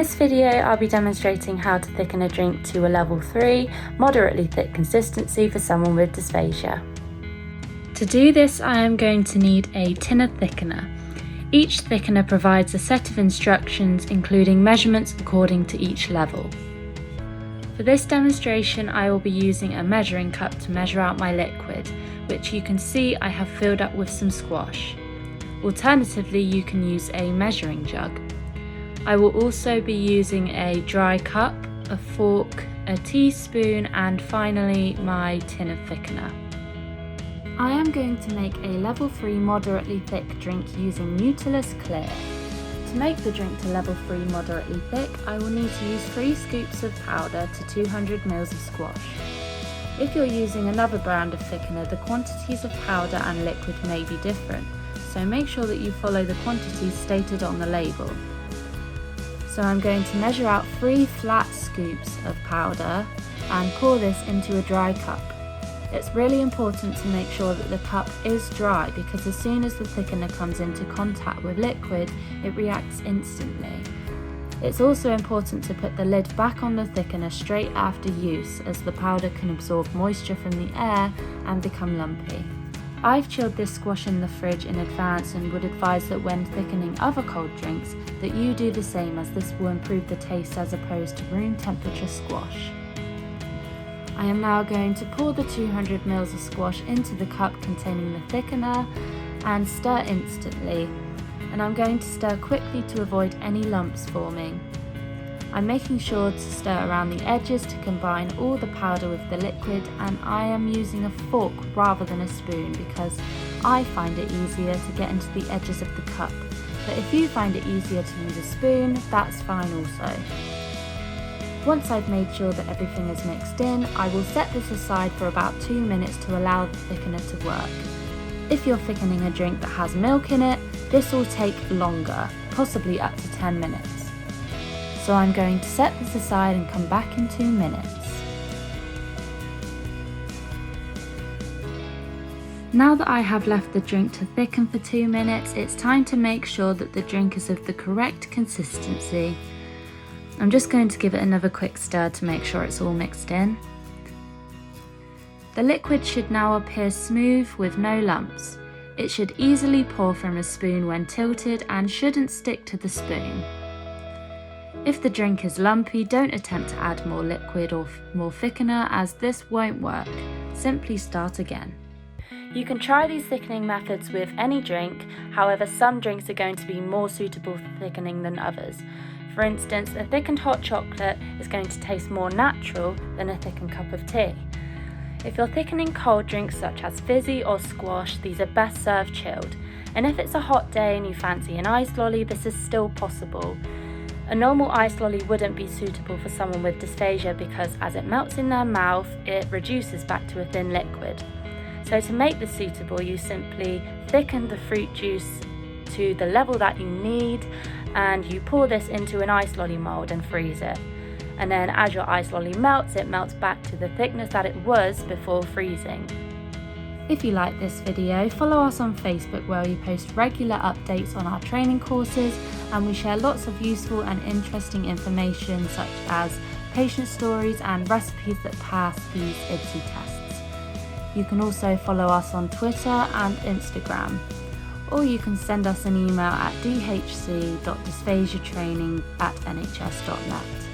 this video, I'll be demonstrating how to thicken a drink to a level 3, moderately thick consistency for someone with dysphagia. To do this, I am going to need a tin of thickener. Each thickener provides a set of instructions including measurements according to each level. For this demonstration, I will be using a measuring cup to measure out my liquid, which you can see I have filled up with some squash. Alternatively, you can use a measuring jug. I will also be using a dry cup, a fork, a teaspoon, and finally my tin of thickener. I am going to make a level 3 moderately thick drink using Nutilus Clear. To make the drink to level 3 moderately thick, I will need to use 3 scoops of powder to 200 ml of squash. If you're using another brand of thickener, the quantities of powder and liquid may be different, so make sure that you follow the quantities stated on the label. So I'm going to measure out 3 flat scoops of powder and pour this into a dry cup. It's really important to make sure that the cup is dry because as soon as the thickener comes into contact with liquid, it reacts instantly. It's also important to put the lid back on the thickener straight after use, as the powder can absorb moisture from the air and become lumpy. I've chilled this squash in the fridge in advance and would advise that when thickening other cold drinks that you do the same, as this will improve the taste as opposed to room temperature squash. I am now going to pour the 200 ml of squash into the cup containing the thickener and stir instantly, and I'm going to stir quickly to avoid any lumps forming. I'm making sure to stir around the edges to combine all the powder with the liquid, and I am using a fork rather than a spoon because I find it easier to get into the edges of the cup, but if you find it easier to use a spoon, that's fine also. Once I've made sure that everything is mixed in, I will set this aside for about 2 minutes to allow the thickener to work. If you're thickening a drink that has milk in it, this will take longer, possibly up to 10 minutes. So I'm going to set this aside and come back in 2 minutes. Now that I have left the drink to thicken for 2 minutes, it's time to make sure that the drink is of the correct consistency. I'm just going to give it another quick stir to make sure it's all mixed in. The liquid should now appear smooth with no lumps. It should easily pour from a spoon when tilted and shouldn't stick to the spoon. If the drink is lumpy, don't attempt to add more liquid or more thickener, as this won't work. Simply start again. You can try these thickening methods with any drink, however some drinks are going to be more suitable for thickening than others. For instance, a thickened hot chocolate is going to taste more natural than a thickened cup of tea. If you're thickening cold drinks such as fizzy or squash, these are best served chilled. And if it's a hot day and you fancy an iced lolly, this is still possible. A normal iced lolly wouldn't be suitable for someone with dysphagia because as it melts in their mouth, it reduces back to a thin liquid. So to make this suitable, you simply thicken the fruit juice to the level that you need, and you pour this into an ice lolly mould and freeze it. And then as your ice lolly melts, it melts back to the thickness that it was before freezing. If you like this video, follow us on Facebook where we post regular updates on our training courses, and we share lots of useful and interesting information such as patient stories and recipes that pass these IDDSI tests. You can also follow us on Twitter and Instagram, or you can send us an email at dhc.dysphagiatraining@nhs.net.